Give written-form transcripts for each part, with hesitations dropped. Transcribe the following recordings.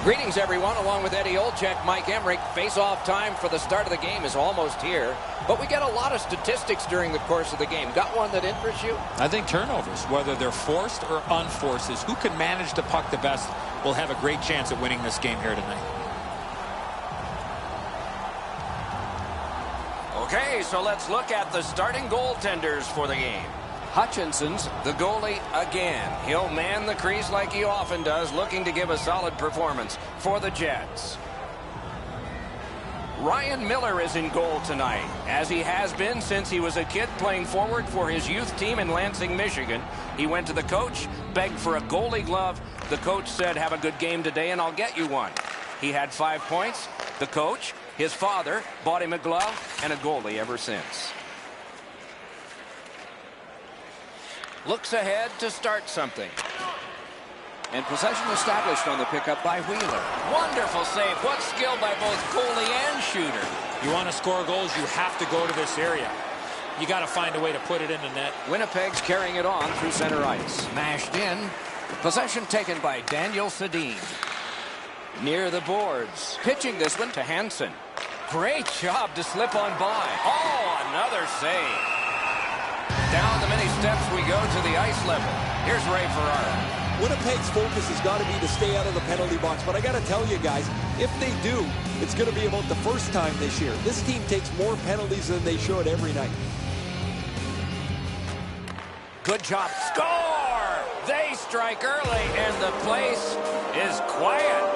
Greetings, everyone. Along with Eddie Olczyk, Mike Emmerich. Face-off time for the start of the game is almost here. But we get a lot of statistics during the course of the game. Got one that interests you? I think turnovers, whether they're forced or unforced, is who can manage the puck the best will have a great chance at winning this game here tonight. Okay, so let's look at the starting goaltenders for the game. Hutchinson's the goalie again. He'll man the crease like he often does, looking to give a solid performance for the Jets. Ryan Miller is in goal tonight, as he has been since he was a kid playing forward for his youth team in Lansing, Michigan. He went to the coach, begged for a goalie glove. The coach said, "Have a good game today and I'll get you one." He had 5 points. The coach, his father, bought him a glove and a goalie ever since. Looks ahead to start something. And possession established on the pickup by Wheeler. Wonderful save. What skill by both goalie and shooter. You want to score goals, you have to go to this area. You got to find a way to put it in the net. Winnipeg's carrying it on through center ice. Smashed in. Possession taken by Daniel Sedin. Near the boards. Pitching this one to Hansen. Great job to slip on by. Oh, another save. Down the many steps we go to the ice level. Here's Ray Ferraro. Winnipeg's focus has got to be to stay out of the penalty box. But I got to tell you guys, if they do, it's going to be about the first time this year. This team takes more penalties than they should every night. Good job. Score! They strike early, and the place is quiet.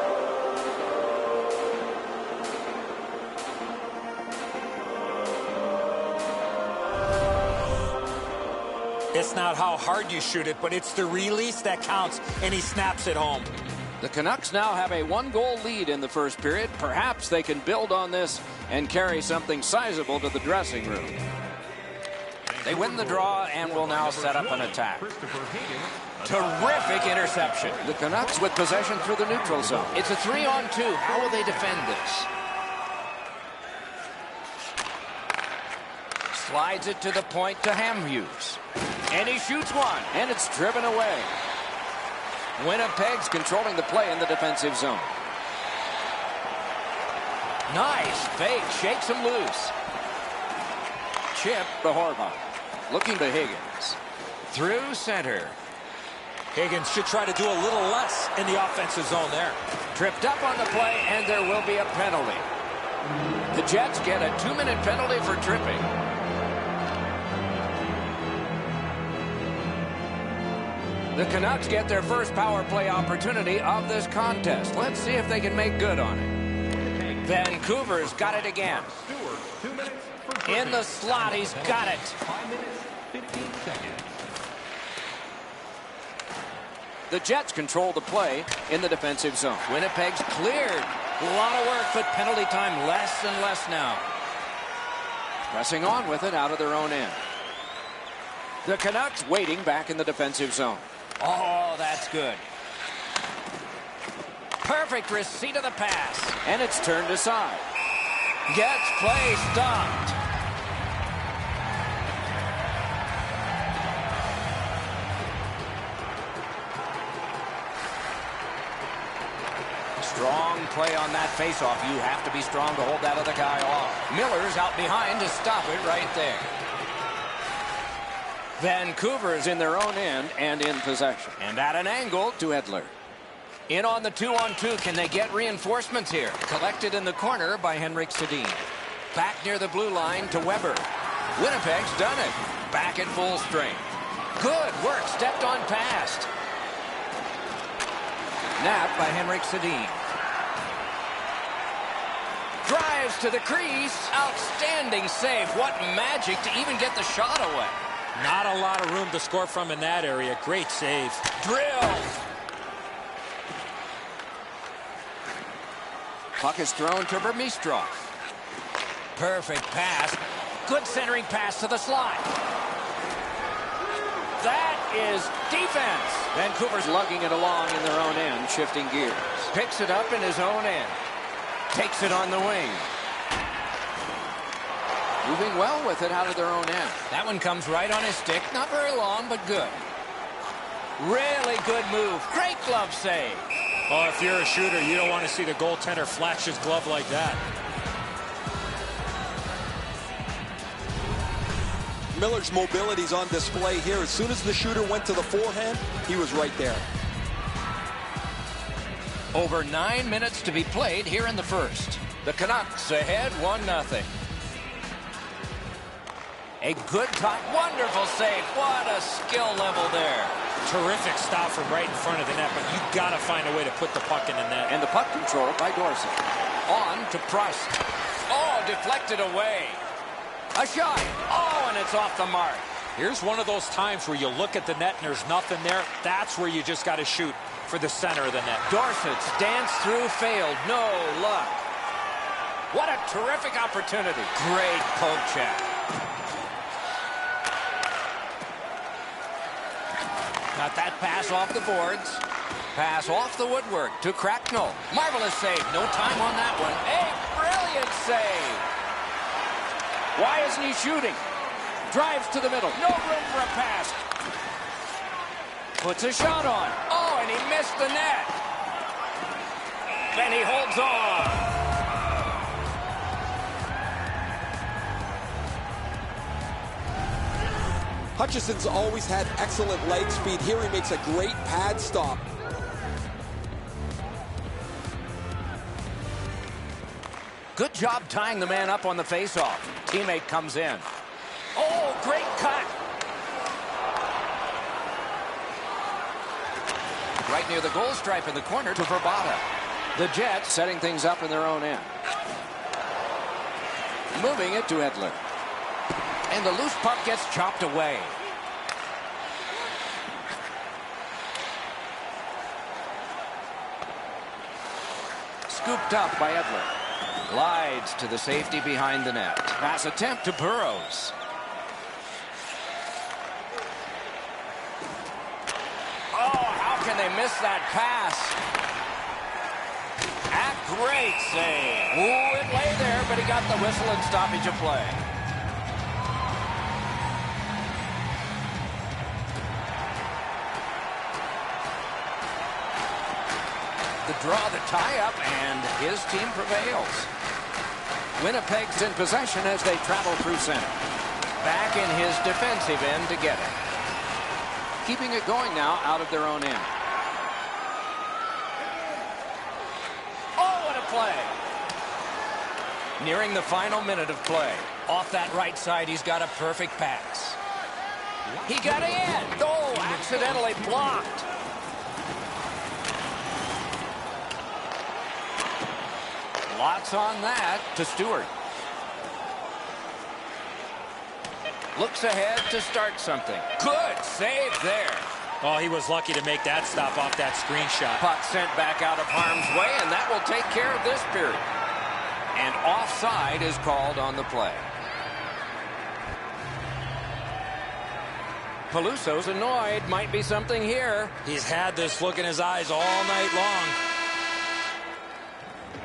It's not how hard you shoot it, but it's the release that counts, and he snaps it home. The Canucks now have a 1-goal lead in the first period. Perhaps they can build on this and carry something sizable to the dressing room. They win the draw and will now set up an attack. Terrific interception. The Canucks with possession through the neutral zone. It's a 3-on-2. How will they defend this? Slides it to the point to Hamhuis. And he shoots one. And it's driven away. Winnipeg's controlling the play in the defensive zone. Nice fake. Shakes him loose. Chip the Horvat. Looking to Higgins. Through center. Higgins should try to do a little less in the offensive zone there. Tripped up on the play, and there will be a penalty. The Jets get a 2-minute penalty for tripping. The Canucks get their first power play opportunity of this contest. Let's see if they can make good on it. Vancouver's got it again. In the slot, he's got it. 5 minutes, 15 seconds. The Jets control the play in the defensive zone. Winnipeg's cleared. A lot of work, but penalty time less and less now. Pressing on with it out of their own end. The Canucks waiting back in the defensive zone. Oh, that's good. Perfect receipt of the pass. And it's turned aside. Gets play stopped. Strong play on that faceoff. You have to be strong to hold that other guy off. Miller's out behind to stop it right there. Vancouver's in their own end and in possession. And at an angle to Edler. In on the 2-on-2. Can they get reinforcements here? Collected in the corner by Henrik Sedin. Back near the blue line to Weber. Winnipeg's done it. Back at full strength. Good work. Stepped on past. Napped by Henrik Sedin. Drives to the crease. Outstanding save. What magic to even get the shot away. Not a lot of room to score from in that area. Great save. Drilled. Puck is thrown to Vermistrov. Perfect pass. Good centering pass to the slot. That is defense. Vancouver's lugging it along in their own end, shifting gears. Picks it up in his own end. Takes it on the wing. Moving well with it out of their own end. That one comes right on his stick. Not very long, but good. Really good move. Great glove save. Oh, if you're a shooter, you don't want to see the goaltender flash his glove like that. Miller's mobility is on display here. As soon as the shooter went to the forehand, he was right there. Over 9 minutes to be played here in the first. The Canucks ahead 1-0. A good top, wonderful save. What a skill level there. Terrific stop from right in front of the net, but you got to find a way to put the puck in the net. And the puck controlled by Dorsey. On to Price. Oh, deflected away. A shot. Oh, and it's off the mark. Here's one of those times where you look at the net and there's nothing there. That's where you just got to shoot for the center of the net. Dorsett's dance through failed. No luck. What a terrific opportunity. Great poke check. Got that pass off the boards. Pass off the woodwork to Cracknell. Marvelous save. No time on that one. A brilliant save. Why isn't he shooting? Drives to the middle. No room for a pass. Puts a shot on. Oh, and he missed the net. Then he holds on. Hutchison's always had excellent leg speed. Here he makes a great pad stop. Good job tying the man up on the faceoff. Teammate comes in. Oh, great cut. Right near the goal stripe in the corner to Verbata. The Jets setting things up in their own end. Moving it to Edler. And the loose puck gets chopped away. Scooped up by Edler. Glides to the safety behind the net. Pass attempt to Burrows. Oh, how can they miss that pass? A great save. Ooh, it lay there, but he got the whistle and stoppage of play. The draw, the tie-up, and his team prevails. Winnipeg's in possession as they travel through center. Back in his defensive end to get it. Keeping it going now out of their own end. Oh, what a play! Nearing the final minute of play. Off that right side, he's got a perfect pass. He got in! Oh, accidentally blocked. Lots on that to Stewart. Looks ahead to start something. Good save there. Oh, he was lucky to make that stop off that screenshot. Puck sent back out of harm's way, and that will take care of this period. And offside is called on the play. Peluso's annoyed. Might be something here. He's had this look in his eyes all night long.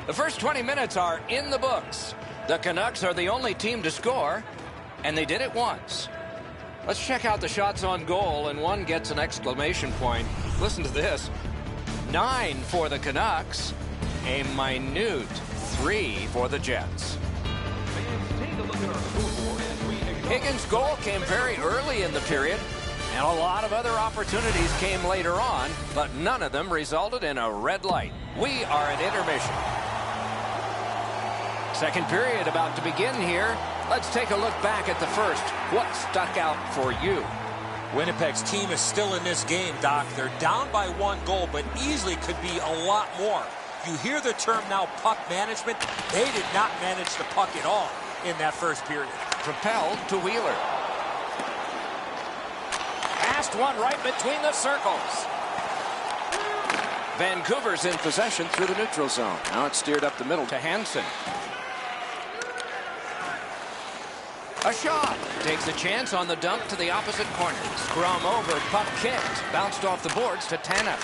The first 20 minutes are in the books. The Canucks are the only team to score, and they did it once. Let's check out the shots on goal, and one gets an exclamation point. Listen to this. 9 for the Canucks, a minute 3 for the Jets. Take a look at our scoreboard as we Higgins' goal came very early in the period, and a lot of other opportunities came later on, but none of them resulted in a red light. We are at intermission. Second period about to begin here. Let's take a look back at the first. What stuck out for you? Winnipeg's team is still in this game, Doc. They're down by 1 goal, but easily could be a lot more. You hear the term now, puck management. They did not manage the puck at all in that first period. Propelled to Wheeler. Passed one right between the circles. Vancouver's in possession through the neutral zone. Now it's steered up the middle to Hansen. A shot. Takes a chance on the dump to the opposite corner. Scrum over, puck kicked. Bounced off the boards to Tanev.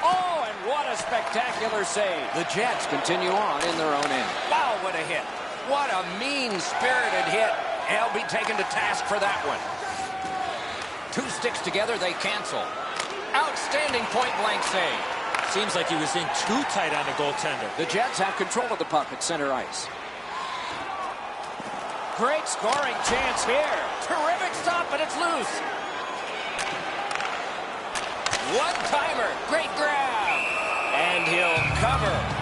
Oh, and what a spectacular save. The Jets continue on in their own end. Wow, what a hit. What a mean-spirited hit. He'll be taken to task for that one. 2 sticks together, they cancel. Outstanding point-blank save. Seems like he was in too tight on the goaltender. The Jets have control of the puck at center ice. Great scoring chance here. Terrific stop, but it's loose. One-timer. Great grab. And he'll cover.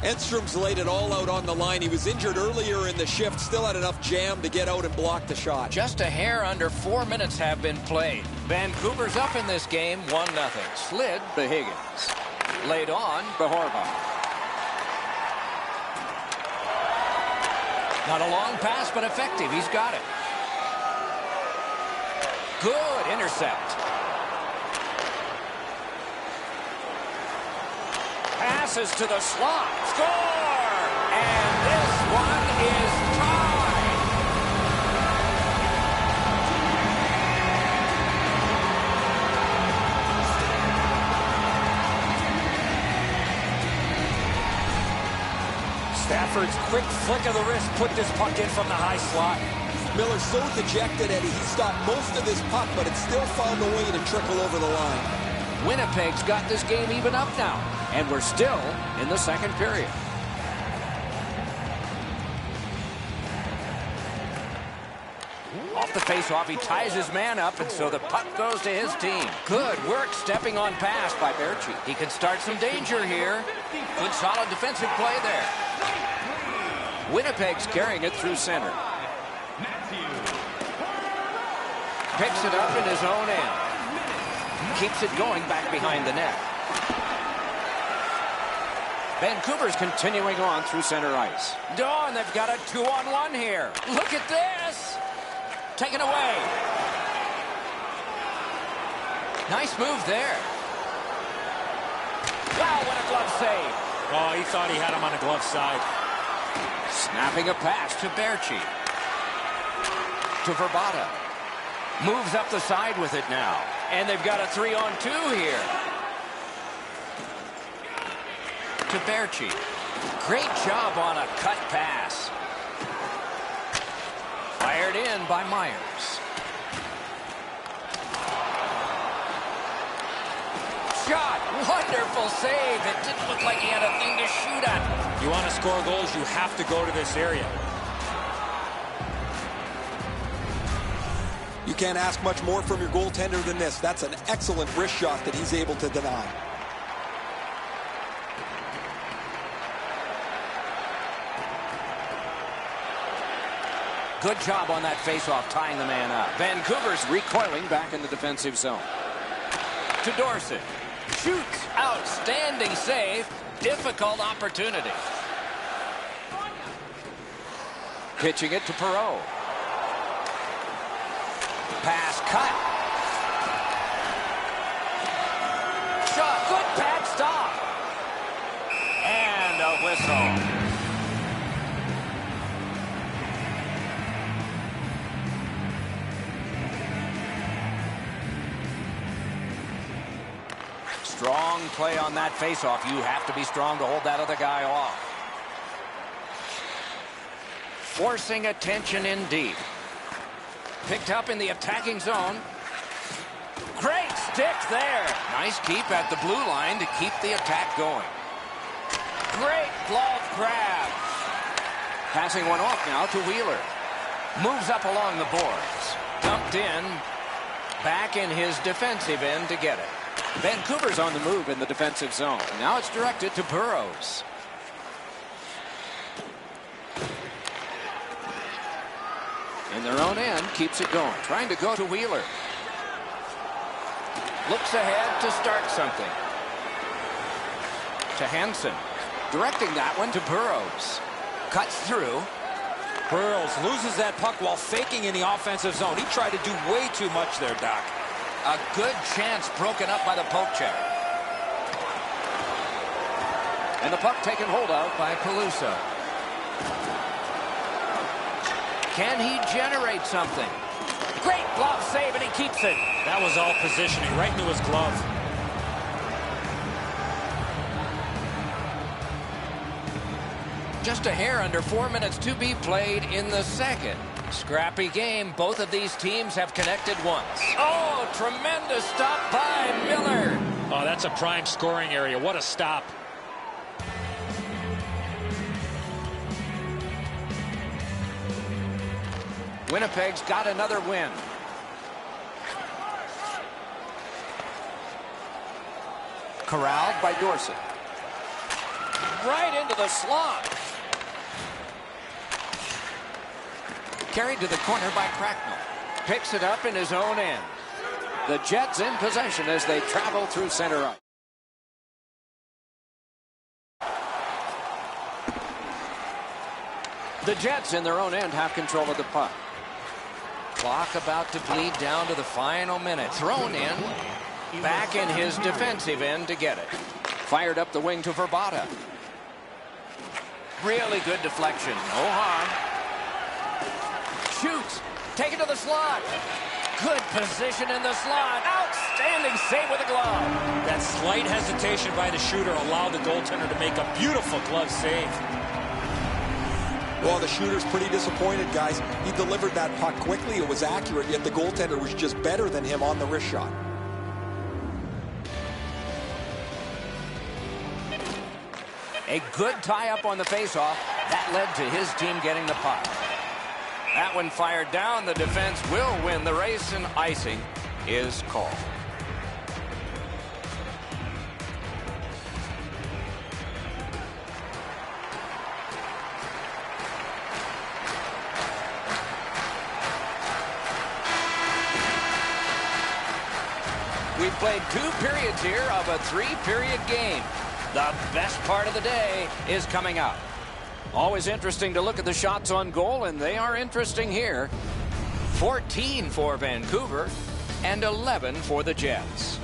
Enstrom's laid it all out on the line. He was injured earlier in the shift, still had enough jam to get out and block the shot. Just a hair under 4 minutes have been played. Vancouver's up in this game, 1-0. Slid to Higgins. Laid on to Horvath. Not a long pass, but effective. He's got it. Good intercept. Passes to the slot. Score! And this one is tied. Stafford's quick flick of the wrist put this puck in from the high slot. Miller's so dejected, Eddie. He stopped most of this puck, but it still found a way to trickle over the line. Winnipeg's got this game even up now, and we're still in the second period. Off the faceoff, he ties his man up, and so the puck goes to his team. Good work stepping on pass by Berchi. He can start some danger here. Good solid defensive play there. Winnipeg's carrying it through center. Picks it up in his own end. Keeps it going back behind the net. Vancouver's continuing on through center ice. Oh, and they've got a 2-on-1 here. Look at this. Taken away. Nice move there. Wow, what a glove save. Oh, he thought he had him on the glove side. Snapping a pass to Berchi. To Verbata. Moves up the side with it now. And they've got a 3-on-2 here. To Berchi. Great job on a cut pass. Fired in by Myers. Shot. Wonderful save. It didn't look like he had a thing to shoot at. You want to score goals, you have to go to this area. You can't ask much more from your goaltender than this. That's an excellent wrist shot that he's able to deny. Good job on that faceoff, tying the man up. Vancouver's recoiling back in the defensive zone. To Dorsey. Shoots. Outstanding save. Difficult opportunity. Pitching it to Perreault. Pass cut. Shot. Good pad stop. And a whistle. Strong play on that faceoff. You have to be strong to hold that other guy off. Forcing attention in deep. Picked up in the attacking zone. Great stick there. Nice keep at the blue line to keep the attack going. Great glove grab. Passing one off now to Wheeler. Moves up along the boards. Dumped in. Back in his defensive end to get it. Vancouver's on the move in the defensive zone. Now it's directed to Burrows. In their own end, keeps it going. Trying to go to Wheeler. Looks ahead to start something. To Hansen. Directing that one to Burrows. Cuts through. Burrows loses that puck while faking in the offensive zone. He tried to do way too much there, Doc. A good chance broken up by the poke check. And the puck taken hold of by Peluso. Can he generate something? Great glove save, and he keeps it. That was all positioning, right into his glove. Just a hair under 4 minutes to be played in the second. Scrappy game. Both of these teams have connected once. Oh, tremendous stop by Miller. Oh, that's a prime scoring area. What a stop. Winnipeg's got another win. Corralled by Dorsett. Right into the slot. Carried to the corner by Cracknell. Picks it up in his own end. The Jets in possession as they travel through center ice. The Jets in their own end have control of the puck. Clock about to bleed down to the final minute. Thrown in. Back in his defensive end to get it. Fired up the wing to Verbata. Really good deflection. No harm. Shoots. Take it to the slot. Good position in the slot. Outstanding save with a glove. That slight hesitation by the shooter allowed the goaltender to make a beautiful glove save. Well, the shooter's pretty disappointed, guys. He delivered that puck quickly. It was accurate, yet the goaltender was just better than him on the wrist shot. A good tie-up on the faceoff. That led to his team getting the puck. That one fired down. The defense will win the race, and icing is called. We've played 2 periods here of a 3-period game. The best part of the day is coming up. Always interesting to look at the shots on goal, and they are interesting here. 14 for Vancouver and 11 for the Jets.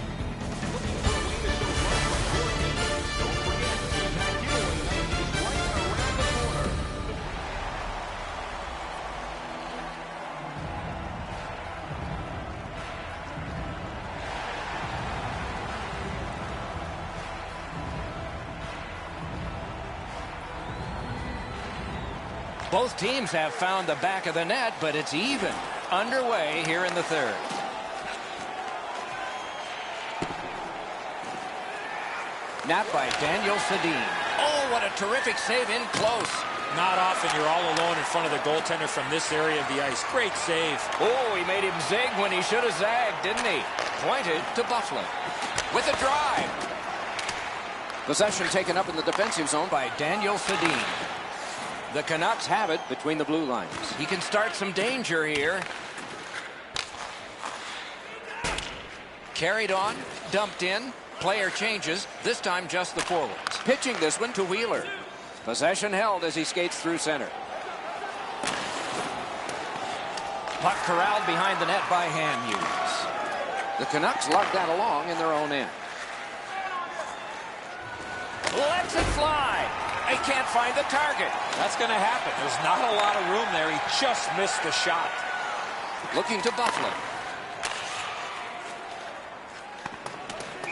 Both teams have found the back of the net, but it's even. Underway here in the third. Napped by Daniel Sedin. Oh, what a terrific save in close. Not often you're all alone in front of the goaltender from this area of the ice. Great save. Oh, he made him zig when he should have zagged, didn't he? Pointed to Buffalo. With a drive. Possession taken up in the defensive zone by Daniel Sedin. The Canucks have it between the blue lines. He can start some danger here. Carried on, dumped in. Player changes, this time just the forwards. Pitching this one to Wheeler. Possession held as he skates through center. Puck corralled behind the net by Hughes. The Canucks lug that along in their own end. Lets it fly. He can't find the target. That's going to happen. There's not a lot of room there. He just missed the shot. Looking to Buffalo.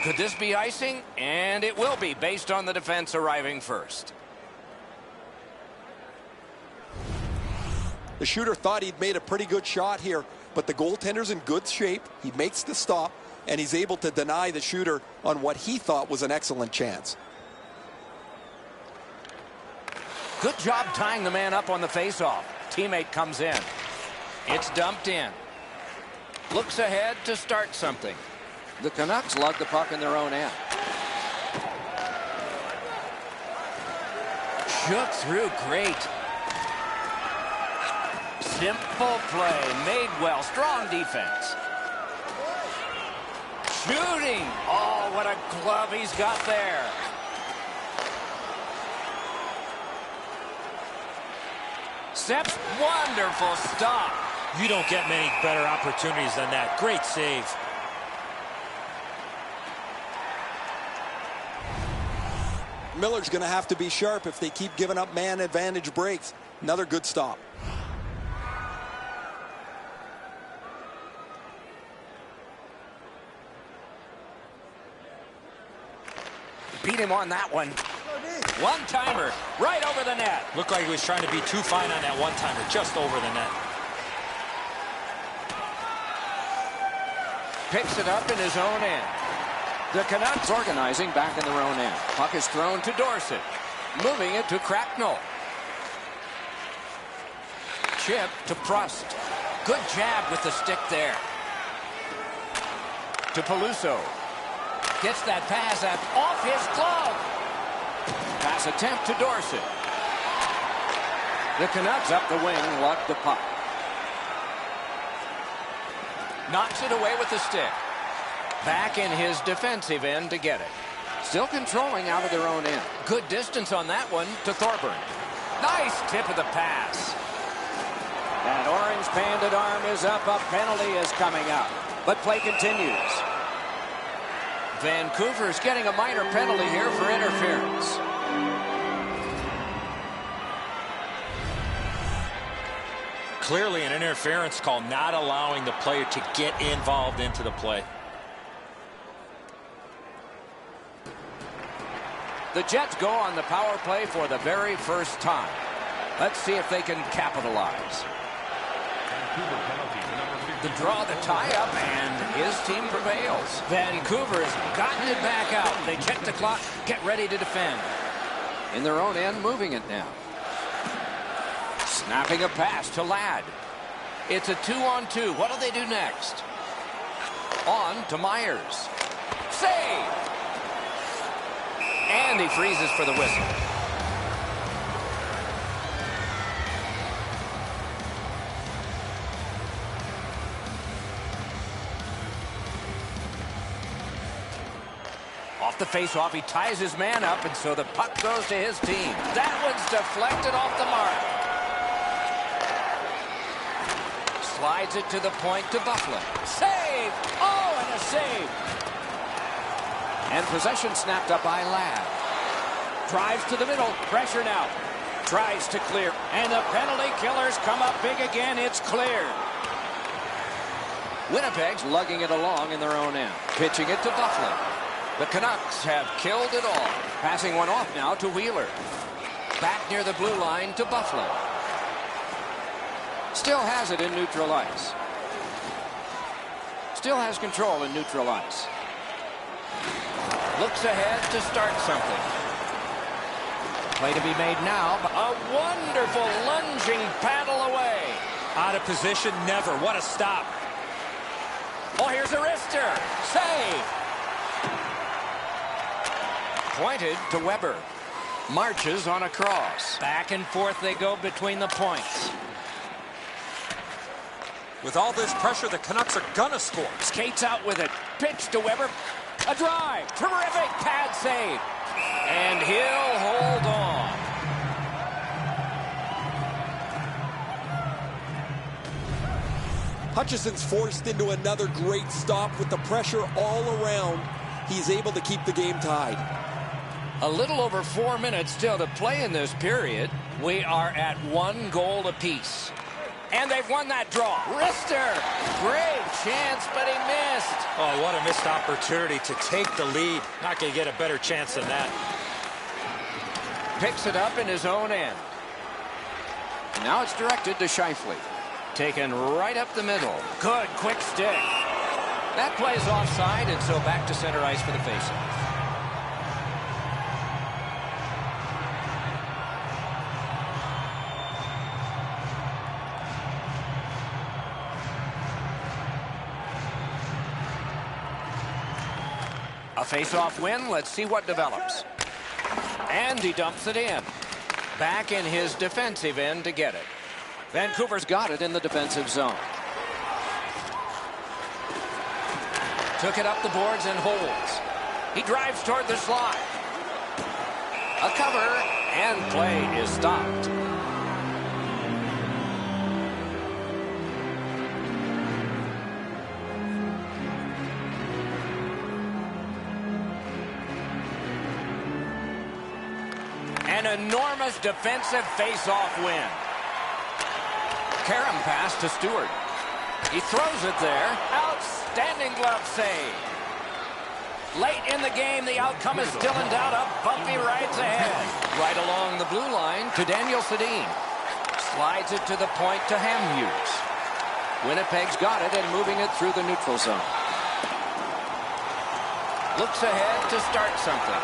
Could this be icing? And it will be, based on the defense arriving first. The shooter thought he'd made a pretty good shot here, but the goaltender's in good shape. He makes the stop, and he's able to deny the shooter on what he thought was an excellent chance. Good job tying the man up on the faceoff. Teammate comes in. It's dumped in. Looks ahead to start something. The Canucks lug the puck in their own end. Shook through great. Simple play. Made well. Strong defense. Shooting. Oh, what a glove he's got there. Steps, wonderful stop. You don't get many better opportunities than that. Great save. Miller's going to have to be sharp if they keep giving up man advantage breaks. Another good stop. Beat him on that one. One-timer right over the net. Looked like he was trying to be too fine on that one-timer, just over the net. Picks it up in his own end. The Canucks organizing back in their own end. Puck is thrown to Dorsett. Moving it to Cracknell. Chip to Prust. Good jab with the stick there. To Peluso. Gets that pass up off his glove. Pass attempt to Dorsett. The Canucks up the wing, luck the puck. Knocks it away with the stick. Back in his defensive end to get it. Still controlling out of their own end. Good distance on that one to Thorburn. Nice tip of the pass. That orange banded arm is up. A penalty is coming up. But play continues. Vancouver's getting a minor penalty here for interference. Clearly an interference call, not allowing the player to get involved into the play. The Jets go on the power play for the very first time. Let's see if they can capitalize. The draw, the tie-up, and his team prevails. Vancouver's gotten it back out. They check the clock, get ready to defend. In their own end, moving it now. Snapping a pass to Ladd. It's a 2-on-2. What do they do next? On to Myers. Save! And he freezes for the whistle. Off the face-off, he ties his man up, and so the puck goes to his team. That one's deflected off the mark. Slides it to the point to Buffalo. Save! Oh, and a save! And possession snapped up by Ladd. Drives to the middle. Pressure now. Tries to clear. And the penalty killers come up big again. It's cleared. Winnipeg's lugging it along in their own end. Pitching it to Buffalo. The Canucks have killed it all. Passing one off now to Wheeler. Back near the blue line to Buffalo. Still has it in neutral ice. Still has control in neutral ice. Looks ahead to start something. Play to be made now. A wonderful lunging paddle away. Out of position, never. What a stop. Oh, here's a wrister. Save. Pointed to Weber. Marches on a cross. Back and forth they go between the points. With all this pressure, the Canucks are gonna score. Skates out with it. Pitch to Weber. A drive. Terrific pad save. And he'll hold on. Hutchison's forced into another great stop with the pressure all around. He's able to keep the game tied. A little over 4 minutes still to play in this period. We are at 1 goal apiece. And they've won that draw. Wrister. Great chance, but he missed. Oh, what a missed opportunity to take the lead. Not going to get a better chance than that. Picks it up in his own end. And now it's directed to Scheifele. Taken right up the middle. Good, quick stick. That plays offside, and so back to center ice for the faceoff. A face-off win. Let's see what develops. And he dumps it in. Back in his defensive end to get it. Vancouver's got it in the defensive zone. Took it up the boards and holds. He drives toward the slot. A cover, and play is stopped. An enormous defensive face-off win. Karam pass to Stewart. He throws it there. Outstanding glove save. Late in the game, the outcome is still in doubt. A bumpy rides ahead. Right along the blue line to Daniel Sedin. Slides it to the point to Hamhuis. Winnipeg's got it and moving it through the neutral zone. Looks ahead to start something.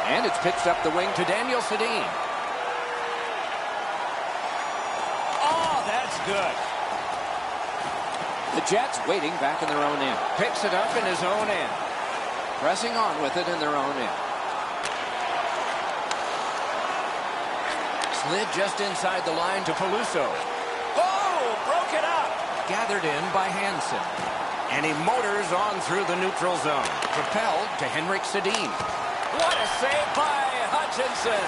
And it's pitched up the wing to Daniel Sedin. Oh, that's good. The Jets waiting back in their own end. Picks it up in his own end. Pressing on with it in their own end. Slid just inside the line to Peluso. Oh, broke it up. Gathered in by Hansen. And he motors on through the neutral zone. Propelled to Henrik Sedin. What a save by Hutchinson.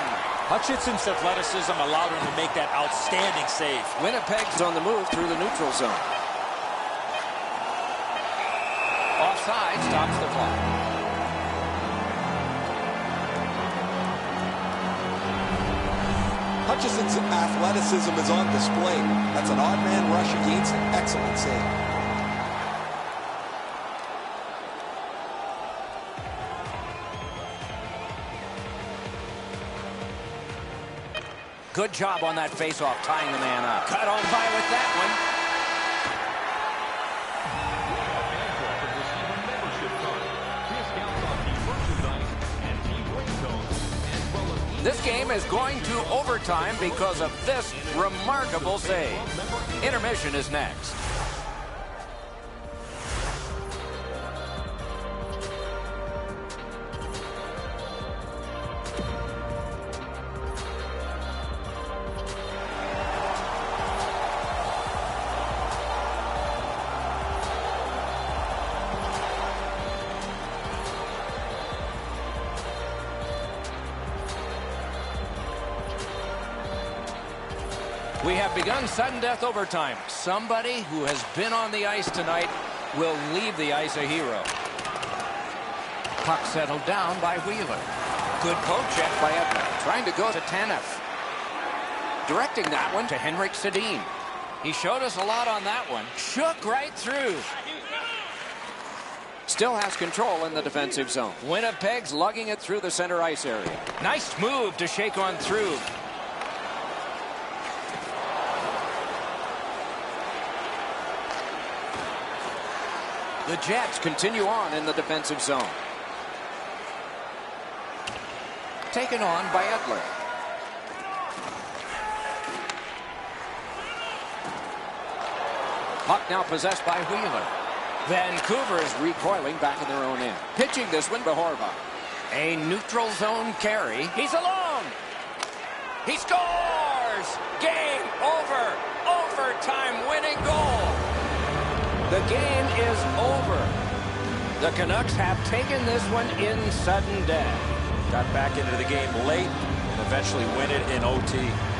Hutchinson's athleticism allowed him to make that outstanding save. Winnipeg's on the move through the neutral zone. Offside stops the clock. Hutchinson's athleticism is on display. That's an odd man rush against an excellent save. Good job on that faceoff, tying the man up. Cut on by with that one. This game is going to overtime because of this remarkable save. Intermission is next. We have begun sudden death overtime. Somebody who has been on the ice tonight will leave the ice a hero. Puck settled down by Wheeler. Good poke check by Edler. Trying to go to Tanev. Directing that one to Henrik Sedin. He showed us a lot on that one. Shook right through. Still has control in the defensive zone. Winnipeg's lugging it through the center ice area. Nice move to shake on through. The Jets continue on in the defensive zone. Taken on by Edler. Puck now possessed by Wheeler. Vancouver is recoiling back in their own end. Pitching this one to Horvath. A neutral zone carry. He's alone. He scores! Game over. Overtime winning goal. The game is over. The Canucks have taken this one in sudden death. Got back into the game late and eventually win it in OT.